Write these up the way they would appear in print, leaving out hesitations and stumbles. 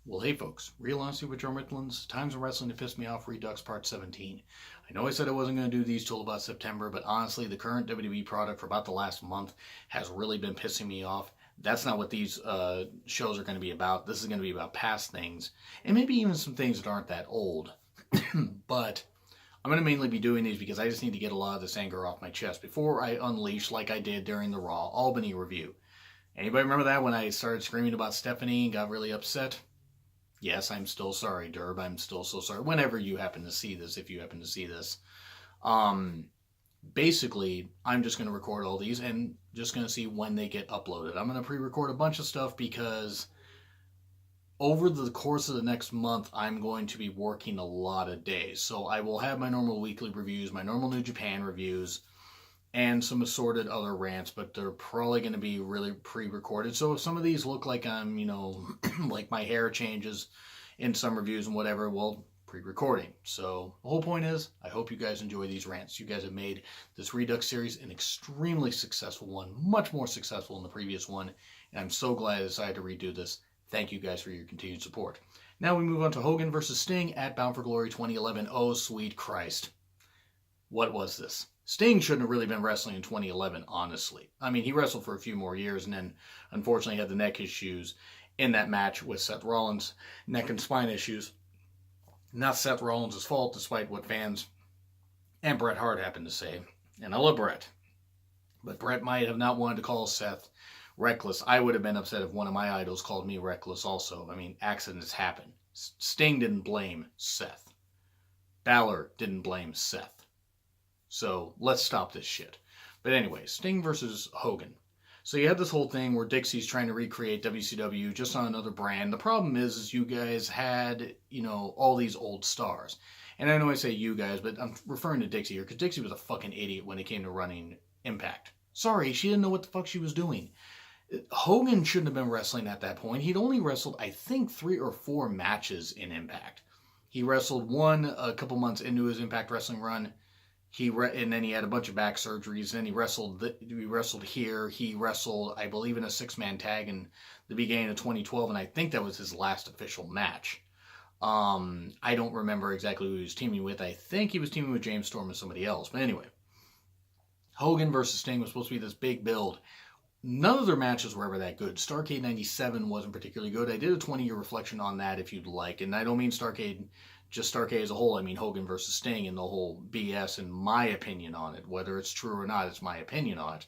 Well, hey folks, Real Honesty with Joe Ricklands, Times in Wrestling that Pissed Me Off, Redux Part 17. I know I said I wasn't going to do these till about September, but honestly, the current WWE product for about the last month has really been pissing me off. That's not what these shows are going to be about. This is going to be about past things, and maybe even some things that aren't that old. But I'm going to mainly be doing these because I just need to get a lot of this anger off my chest before I unleash, like I did during the Raw Albany review. Anybody remember that when I started screaming about Stephanie and got really upset? Yes, I'm still sorry, Derb. I'm still so sorry. Whenever you happen to see this, if you happen to see this. Um, Basically, I'm just going to record all these and just going to see when they get uploaded. I'm going to pre-record a bunch of stuff because over the course of the next month, I'm going to be working a lot of days. So I will have my normal weekly reviews, my normal New Japan reviews, and some assorted other rants, but they're probably going to be really pre-recorded. So if some of these look like I'm, like my hair changes in some reviews and whatever, well, pre-recording. So the whole point is, I hope you guys enjoy these rants. You guys have made this Redux series an extremely successful one, much more successful than the previous one, and I'm so glad I decided to redo this. Thank you guys for your continued support. Now we move on to Hogan versus Sting at Bound for Glory 2011. Oh, sweet Christ. What was this? Sting shouldn't have really been wrestling in 2011, honestly. I mean, he wrestled for a few more years and then unfortunately had the neck issues in that match with Seth Rollins, neck and spine issues. Not Seth Rollins' fault, despite what fans and Bret Hart happened to say. And I love Bret. But Bret might have not wanted to call Seth reckless. I would have been upset if one of my idols called me reckless also. I mean, accidents happen. Sting didn't blame Seth. Balor didn't blame Seth. So let's stop this shit. But anyway, Sting versus Hogan. So you had this whole thing where Dixie's trying to recreate WCW just on another brand. The problem is you guys had, all these old stars. And I know I say you guys, but I'm referring to Dixie here because Dixie was a fucking idiot when it came to running Impact. Sorry, she didn't know what the fuck she was doing. Hogan shouldn't have been wrestling at that point. He'd only wrestled, I think, 3 or 4 matches in Impact. He wrestled one a couple months into his Impact Wrestling run. And then he had a bunch of back surgeries. Then he wrestled here. He wrestled, I believe, in a 6-man tag in the beginning of 2012, and I think that was his last official match. I don't remember exactly who he was teaming with. I think he was teaming with James Storm and somebody else. But anyway, Hogan versus Sting was supposed to be this big build. None of their matches were ever that good. Starrcade 97 wasn't particularly good. I did a 20-year reflection on that if you'd like, and I don't mean Starrcade as a whole. I mean Hogan versus Sting and the whole BS and my opinion on it. Whether it's true or not, it's my opinion on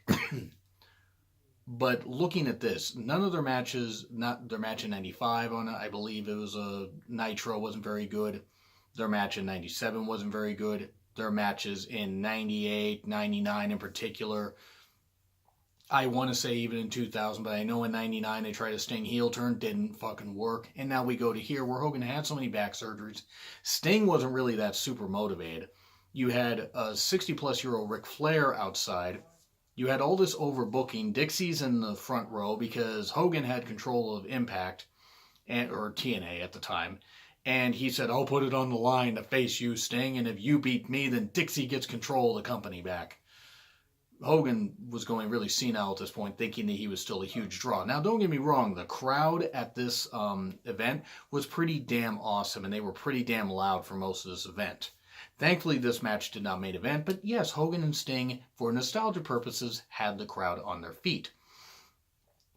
it. But looking at this, none of their matches, not their match in 95 on it, I believe it was a Nitro, wasn't very good. Their match in 97 wasn't very good. Their matches in 98, 99 in particular, I want to say even in 2000, but I know in 99 they tried a Sting heel turn, didn't fucking work. And now we go to here where Hogan had so many back surgeries. Sting wasn't really that super motivated. You had a 60-plus-year-old Ric Flair outside. You had all this overbooking. Dixie's in the front row because Hogan had control of Impact, or TNA at the time. And he said, I'll put it on the line to face you, Sting, and if you beat me, then Dixie gets control of the company back. Hogan was going really senile at this point, thinking that he was still a huge draw. Now, don't get me wrong, the crowd at this event was pretty damn awesome, and they were pretty damn loud for most of this event. Thankfully, this match did not main event, but yes, Hogan and Sting, for nostalgia purposes, had the crowd on their feet.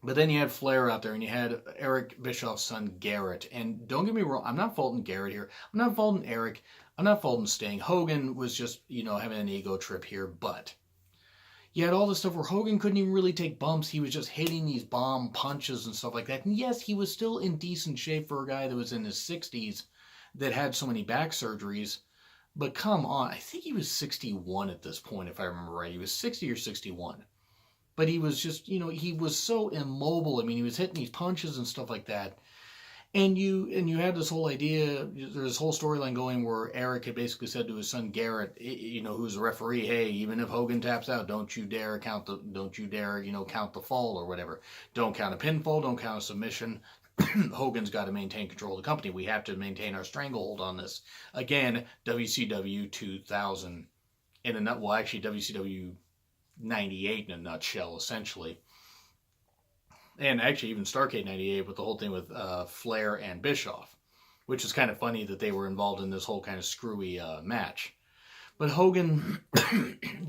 But then you had Flair out there, and you had Eric Bischoff's son, Garrett. And don't get me wrong, I'm not faulting Garrett here. I'm not faulting Eric. I'm not faulting Sting. Hogan was just, having an ego trip here, but you had all this stuff where Hogan couldn't even really take bumps. He was just hitting these bomb punches and stuff like that. And yes, he was still in decent shape for a guy that was in his 60s that had so many back surgeries. But come on, I think he was 61 at this point, if I remember right. He was 60 or 61. But he was just, he was so immobile. I mean, he was hitting these punches and stuff like that. And you had this whole idea, there's this whole storyline going where Eric had basically said to his son Garrett, who's a referee, hey, even if Hogan taps out, don't you dare count the fall or whatever. Don't count a pinfall, don't count a submission. Hogan's got to maintain control of the company. We have to maintain our stranglehold on this. Again, WCW 2000 WCW 98 in a nutshell, essentially. and actually even Starrcade 98 with the whole thing with Flair and Bischoff, which is kind of funny that they were involved in this whole kind of screwy match. But Hogan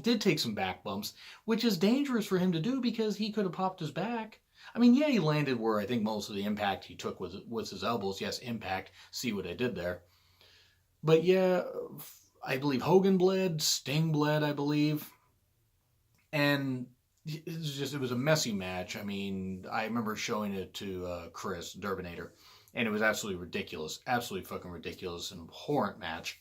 did take some back bumps, which is dangerous for him to do because he could have popped his back. I mean, yeah, he landed where I think most of the impact he took was his elbows. Yes, impact. See what I did there. But yeah, I believe Hogan bled, Sting bled, I believe. And it was a messy match. I mean, I remember showing it to Chris, Durbinator, and it was absolutely ridiculous. Absolutely fucking ridiculous and abhorrent match.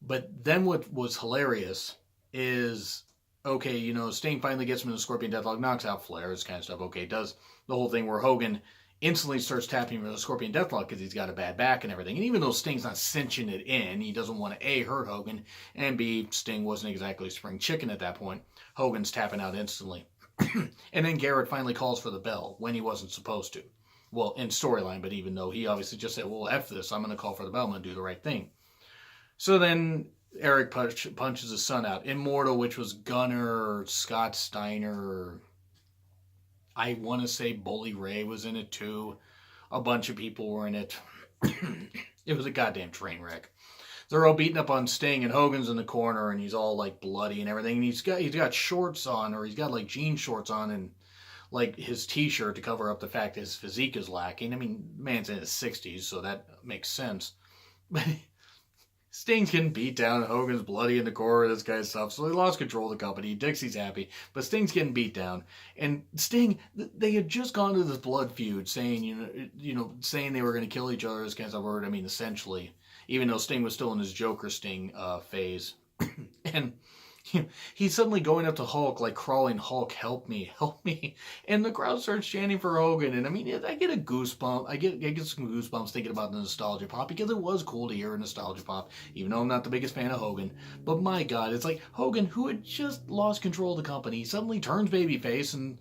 But then what was hilarious is, okay, you know, Sting finally gets him in the Scorpion Deathlock, knocks out Flair, this kind of stuff. Okay, does the whole thing where Hogan instantly starts tapping him in the Scorpion Deathlock because he's got a bad back and everything. And even though Sting's not cinching it in, he doesn't want to A, hurt Hogan, and B, Sting wasn't exactly spring chicken at that point. Hogan's tapping out instantly. And then Garrett finally calls for the bell when he wasn't supposed to. Well, in storyline, but even though he obviously just said, well, F this, I'm going to call for the bell, I'm going to do the right thing. So then Eric punches his son out. Immortal, which was Gunner, Scott Steiner, I want to say Bully Ray was in it too. A bunch of people were in it. It was a goddamn train wreck. They're all beating up on Sting, and Hogan's in the corner, and he's all like bloody and everything. And he's got shorts on, or he's got like jean shorts on, and like his t-shirt to cover up the fact that his physique is lacking. I mean, man's in his 60s, so that makes sense. But Sting's getting beat down, Hogan's bloody in the corner, this kind of stuff. So they lost control of the company. Dixie's happy, but Sting's getting beat down. And Sting, they had just gone to this blood feud, saying, saying they were going to kill each other, this kind of stuff. Or, I mean, essentially, even though Sting was still in his Joker Sting phase. And he's suddenly going up to Hulk, like crawling, Hulk, help me, help me. And the crowd starts chanting for Hogan. And I mean, I get a goosebump. I get some goosebumps thinking about the nostalgia pop, because it was cool to hear a nostalgia pop, even though I'm not the biggest fan of Hogan. But my God, it's like Hogan, who had just lost control of the company, suddenly turns babyface and,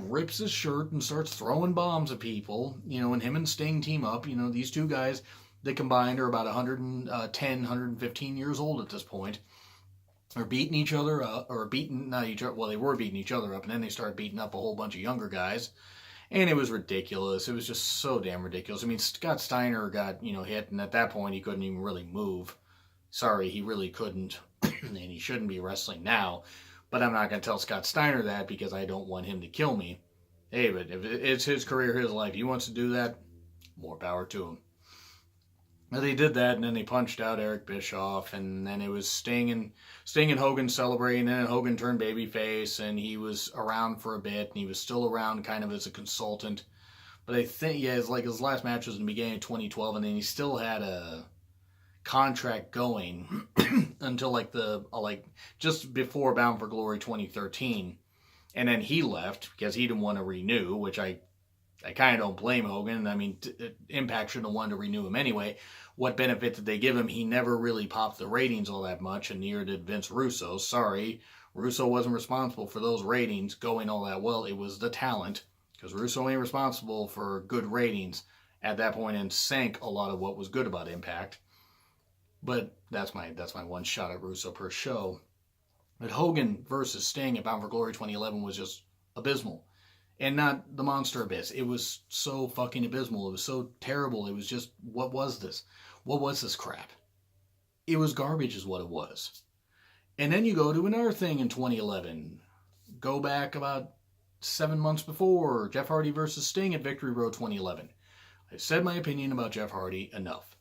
rips his shirt and starts throwing bombs at people, and him and Sting team up. These two guys, that combined are about 110, 115 years old at this point. Are beating each other up, or beating, not each other, well, they were beating each other up, and then they started beating up a whole bunch of younger guys, and it was ridiculous. It was just so damn ridiculous. I mean, Scott Steiner got, hit, and at that point, he couldn't even really move. Sorry, he really couldn't, and he shouldn't be wrestling now, but I'm not going to tell Scott Steiner that, because I don't want him to kill me. Hey, but if it's his career, his life, he wants to do that, more power to him. They did that, and then they punched out Eric Bischoff, and then it was Sting and Hogan celebrating, and then Hogan turned babyface, and he was around for a bit, and he was still around kind of as a consultant. But I think, it's like his last match was in the beginning of 2012, and then he still had a contract going until just before Bound for Glory 2013, and then he left because he didn't want to renew, which I kind of don't blame Hogan. I mean, Impact shouldn't have wanted to renew him anyway. What benefit did they give him? He never really popped the ratings all that much, and neither did Vince Russo. Sorry, Russo wasn't responsible for those ratings going all that well. It was the talent, because Russo ain't responsible for good ratings at that point, and sank a lot of what was good about Impact. But that's my one shot at Russo per show. But Hogan versus Sting at Bound for Glory 2011 was just abysmal. And not the Monster Abyss. It was so fucking abysmal. It was so terrible. It was just, what was this? What was this crap? It was garbage is what it was. And then you go to another thing in 2011. Go back about 7 months before, Jeff Hardy versus Sting at Victory Road 2011. I've said my opinion about Jeff Hardy enough.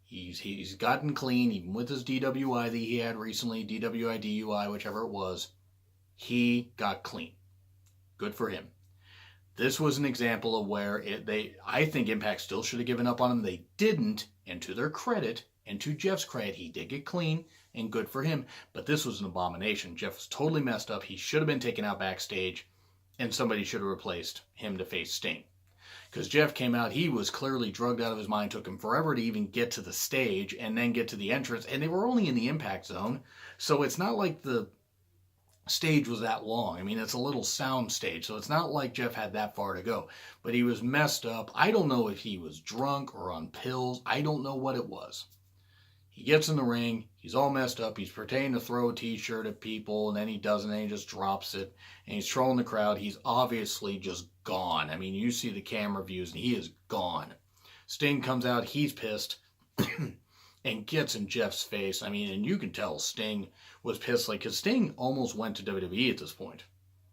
He's gotten clean, even with his DWI that he had recently, DWI, DUI, whichever it was. He got clean. Good for him. This was an example of where I think Impact still should have given up on him. They didn't, and to their credit, and to Jeff's credit, he did get clean, and good for him. But this was an abomination. Jeff was totally messed up. He should have been taken out backstage, and somebody should have replaced him to face Sting. Because Jeff came out, he was clearly drugged out of his mind. Took him forever to even get to the stage, and then get to the entrance, and they were only in the Impact Zone, so it's not like the stage was that long. I mean, it's a little sound stage, so it's not like Jeff had that far to go. But he was messed up. I don't know if he was drunk or on pills. I don't know what it was. He gets in the ring, he's all messed up, he's pretending to throw a t-shirt at people, and then he doesn't, and he just drops it, and he's trolling the crowd. He's obviously just gone. I mean, you see the camera views, and he is gone. Sting comes out, he's pissed, and gets in Jeff's face. I mean, and you can tell Sting was pissed, like, because Sting almost went to WWE at this point,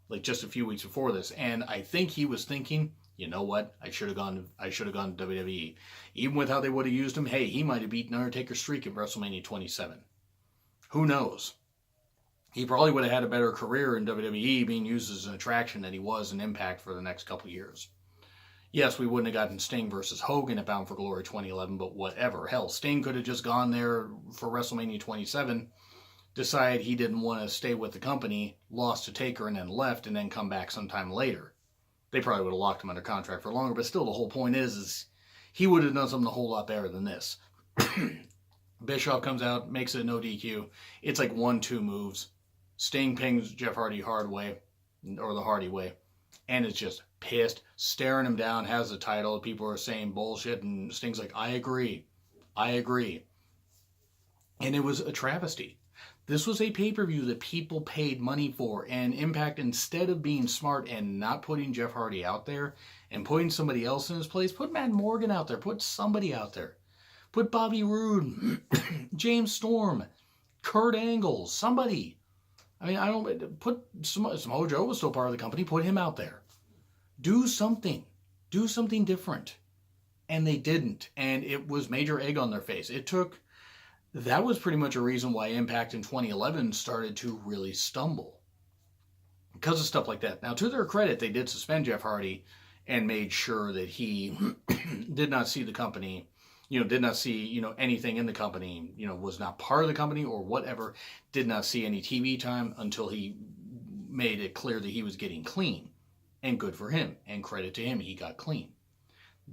like just a few weeks before this, and I think he was thinking, you know what? I should have gone to WWE. Even with how they would have used him, hey, he might have beaten Undertaker's streak at WrestleMania 27. Who knows? He probably would have had a better career in WWE being used as an attraction than he was in Impact for the next couple of years. Yes, we wouldn't have gotten Sting versus Hogan at Bound for Glory 2011, but whatever. Hell, Sting could have just gone there for WrestleMania 27, decided he didn't want to stay with the company, lost to Taker, and then left, and then come back sometime later. They probably would have locked him under contract for longer, but still the whole point is he would have done something a whole lot better than this. Bischoff comes out, makes it no DQ. It's like 1-2 moves. Sting pings Jeff Hardy hard way, or the Hardy way, and it's just pissed, staring him down, has the title. People are saying bullshit, and Sting's like, I agree. And it was a travesty. This was a pay-per-view that people paid money for, and Impact, instead of being smart and not putting Jeff Hardy out there and putting somebody else in his place, put Matt Morgan out there, put somebody out there. Put Bobby Roode, James Storm, Kurt Angle, somebody. I mean, I don't, put Samoa Joe was still part of the company, put him out there. Do something different. And they didn't, and it was major egg on their face. That was pretty much a reason why Impact in 2011 started to really stumble. Because of stuff like that. Now, to their credit, they did suspend Jeff Hardy and made sure that he did not see the company, did not see, anything in the company, was not part of the company or whatever, did not see any TV time until he made it clear that he was getting clean. And good for him. And credit to him, he got clean.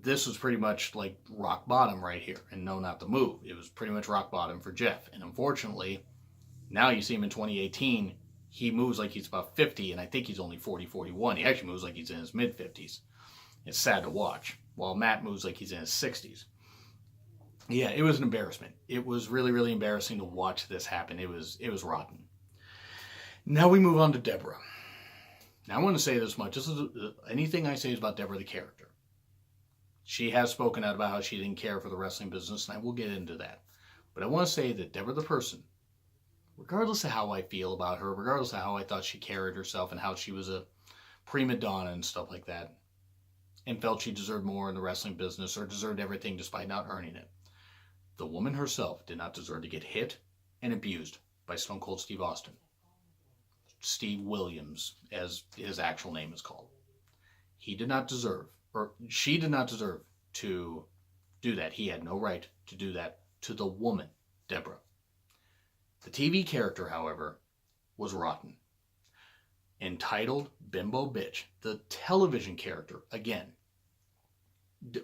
This was pretty much like rock bottom right here. And no, not the move. It was pretty much rock bottom for Jeff. And unfortunately, now you see him in 2018, he moves like he's about 50, and I think he's only 40, 41. He actually moves like he's in his mid-50s. It's sad to watch. While Matt moves like he's in his 60s. Yeah, it was an embarrassment. It was really, really embarrassing to watch this happen. It was rotten. Now we move on to Debra. Now I want to say this much. Anything I say is about Debra the character. She has spoken out about how she didn't care for the wrestling business, and I will get into that. But I want to say that Debra the person, regardless of how I feel about her, regardless of how I thought she carried herself and how she was a prima donna and stuff like that, and felt she deserved more in the wrestling business or deserved everything despite not earning it, the woman herself did not deserve to get hit and abused by Stone Cold Steve Austin. Steve Williams, as his actual name is called. He did not deserve, or she did not deserve to do that. He had no right to do that to the woman, Debra. The TV character, however, was rotten. Entitled Bimbo Bitch, the television character, again,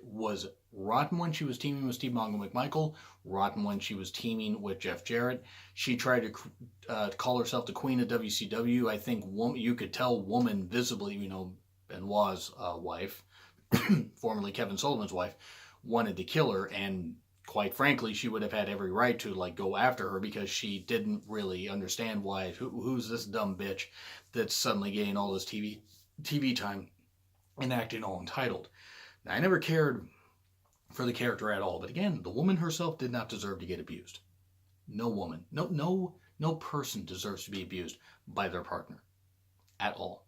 was rotten when she was teaming with Steve Mongo McMichael, rotten when she was teaming with Jeff Jarrett. She tried to call herself the queen of WCW. I think you could tell woman visibly, Benoit's wife, formerly Kevin Sullivan's wife, wanted to kill her, and quite frankly, she would have had every right to go after her because she didn't really understand why. Who's this dumb bitch that's suddenly getting all this TV time and acting all entitled? Now, I never cared for the character at all, but again, the woman herself did not deserve to get abused. No woman, no person deserves to be abused by their partner at all.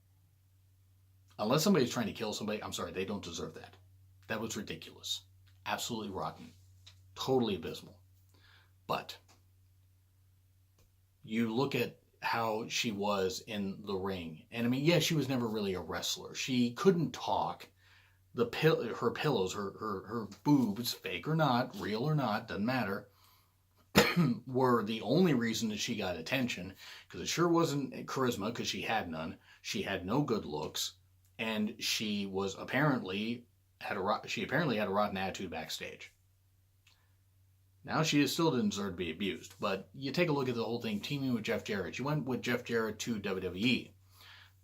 Unless somebody's trying to kill somebody, I'm sorry, they don't deserve that. That was ridiculous. Absolutely rotten. Totally abysmal. But you look at how she was in the ring, and I mean, yeah, she was never really a wrestler. She couldn't talk. Her pillows, her boobs, fake or not, real or not, doesn't matter, were the only reason that she got attention, because it sure wasn't charisma, because she had none. She had no good looks, and she apparently had a rotten attitude backstage. Now, she still didn't deserve to be abused, but you take a look at the whole thing, teaming with Jeff Jarrett. She went with Jeff Jarrett to WWE.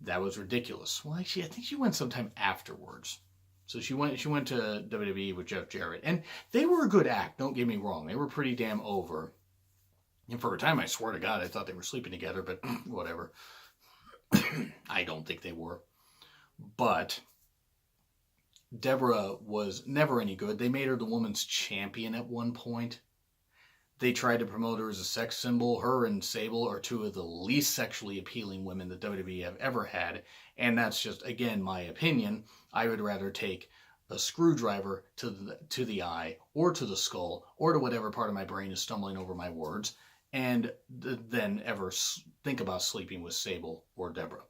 That was ridiculous. Well, actually, I think she went sometime afterwards. So she went to WWE with Jeff Jarrett. And they were a good act, don't get me wrong. They were pretty damn over. And for a time, I swear to God, I thought they were sleeping together, but whatever. I don't think they were. But Debra was never any good. They made her the women's champion at one point. They tried to promote her as a sex symbol. Her and Sable are two of the least sexually appealing women that WWE have ever had. And that's just, again, my opinion. I would rather take a screwdriver to the eye or to the skull or to whatever part of my brain is stumbling over my words and then ever think about sleeping with Sable or Debra.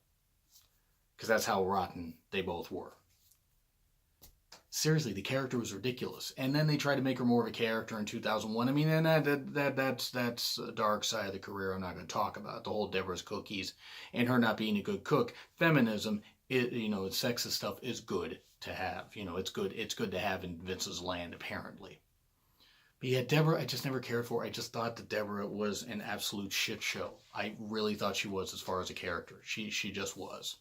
Because that's how rotten they both were. Seriously, the character was ridiculous. And then they tried to make her more of a character in 2001. I mean, and that's a dark side of the career I'm not going to talk about. The whole Deborah's cookies and her not being a good cook. Feminism, sexist stuff is good to have. It's good to have in Vince's land, apparently. But yeah, Debra, I just never cared for. I just thought that Debra was an absolute shit show. I really thought she was as far as a character. She just was.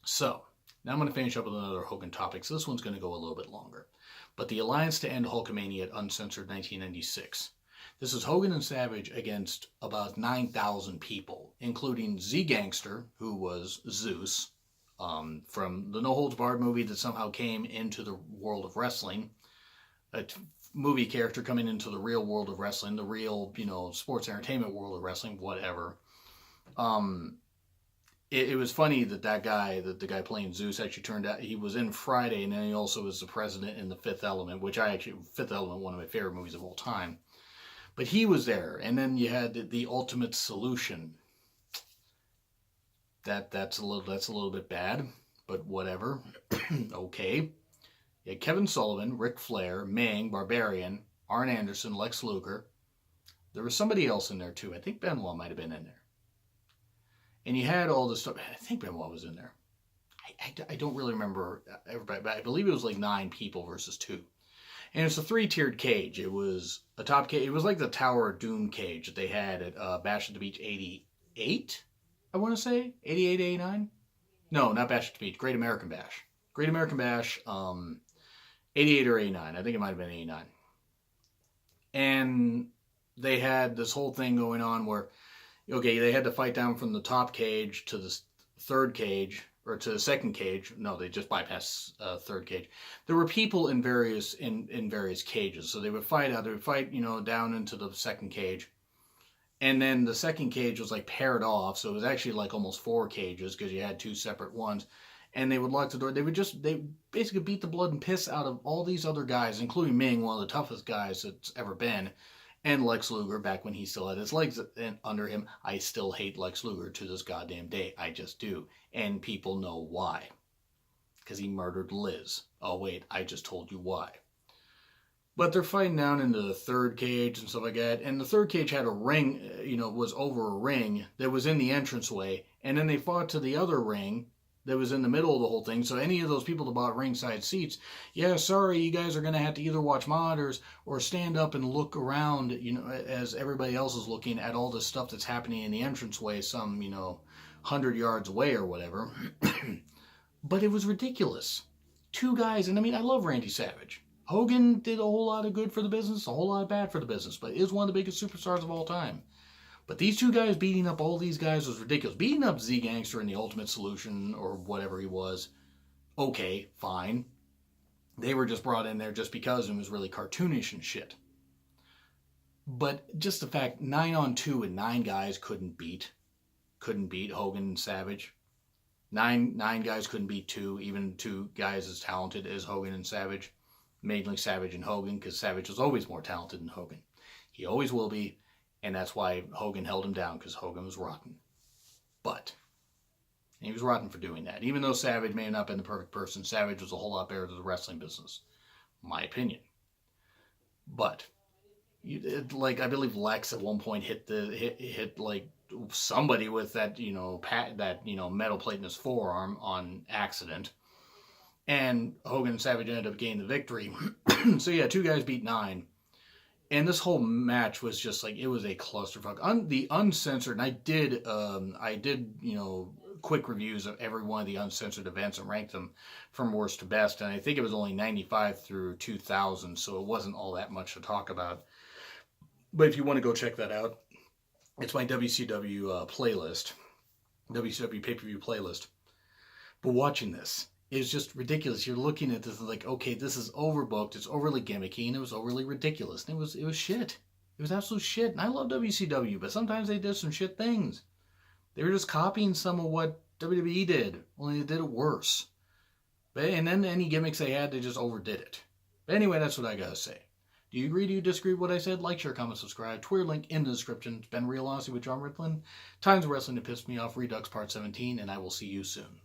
So, now I'm going to finish up with another Hogan topic, so this one's going to go a little bit longer. But the alliance to end Hulkamania at Uncensored 1996. This is Hogan and Savage against about 9,000 people, including Z-Gangster, who was Zeus, from the No Holds Barred movie that somehow came into the world of wrestling. A movie character coming into the real world of wrestling, the real, sports entertainment world of wrestling, whatever. It was funny that the guy playing Zeus actually turned out, he was in Friday, and then he also was the president in The Fifth Element, Fifth Element, one of my favorite movies of all time. But he was there, and then you had the Ultimate Solution. That's a little bit bad, but whatever. Okay. You had Kevin Sullivan, Ric Flair, Meng, Barbarian, Arn Anderson, Lex Luger. There was somebody else in there too. I think Benoit might have been in there. And you had all this stuff. I think Benoit was in there. I don't really remember everybody, but I believe it was like 9 people versus 2. And it's a 3-tiered cage. It was a top cage. It was like the Tower of Doom cage that they had at Bash at the Beach 88, I want to say. 88, 89? No, not Bash at the Beach. Great American Bash. Great American Bash, 88 or 89. I think it might have been 89. And they had this whole thing going on where, okay, they had to fight down from the top cage to the third cage, or to the second cage. No, they just bypassed third cage. There were people in various cages, so they would fight out. They would fight, down into the second cage, and then the second cage was like paired off, so it was actually like almost 4 cages because you had 2 separate ones. And they would lock the door. They basically beat the blood and piss out of all these other guys, including Ming, one of the toughest guys that's ever been. And Lex Luger, back when he still had his legs under him. I still hate Lex Luger to this goddamn day. I just do. And people know why. Because he murdered Liz. Oh, wait, I just told you why. But they're fighting down into the third cage and stuff like that. And the third cage had a ring, was over a ring that was in the entranceway. And then they fought to the other ring that was in the middle of the whole thing. So any of those people that bought ringside seats, yeah, sorry, you guys are going to have to either watch monitors or stand up and look around, as everybody else is looking at all this stuff that's happening in the entranceway some, 100 yards away or whatever. But it was ridiculous. 2 guys, and I mean, I love Randy Savage. Hogan did a whole lot of good for the business, a whole lot of bad for the business, but is one of the biggest superstars of all time. But these 2 guys beating up all these guys was ridiculous. Beating up Z-Gangster in the Ultimate Solution, or whatever he was, okay, fine. They were just brought in there just because it was really cartoonish and shit. But just the fact 9-on-2 and 9 guys couldn't beat Hogan and Savage. 9 guys couldn't beat 2, even 2 guys as talented as Hogan and Savage. Mainly Savage and Hogan, because Savage was always more talented than Hogan. He always will be. And that's why Hogan held him down, because Hogan was rotten. But he was rotten for doing that. Even though Savage may have not been the perfect person, Savage was a whole lot better to the wrestling business. My opinion. But, I believe Lex at one point hit like somebody with that, metal plate in his forearm on accident. And Hogan and Savage ended up gaining the victory. So yeah, 2 guys beat 9. And this whole match was just like, it was a clusterfuck. The Uncensored, and I did, quick reviews of every one of the Uncensored events and ranked them from worst to best. And I think it was only 95 through 2000, so it wasn't all that much to talk about. But if you want to go check that out, it's my WCW playlist, WCW pay-per-view playlist. But watching this is just ridiculous. You're looking at this and like, okay, this is overbooked, it's overly gimmicky, and it was overly ridiculous. And it was shit. It was absolute shit. And I love WCW, but sometimes they did some shit things. They were just copying some of what WWE did, only they did it worse. And then any gimmicks they had, they just overdid it. But anyway, that's what I gotta say. Do you agree? Do you disagree with what I said? Like, share, comment, subscribe. Twitter link in the description. It's been Real Honesty with John Rickland. Times of Wrestling that pissed me off. Redux Part 17, and I will see you soon.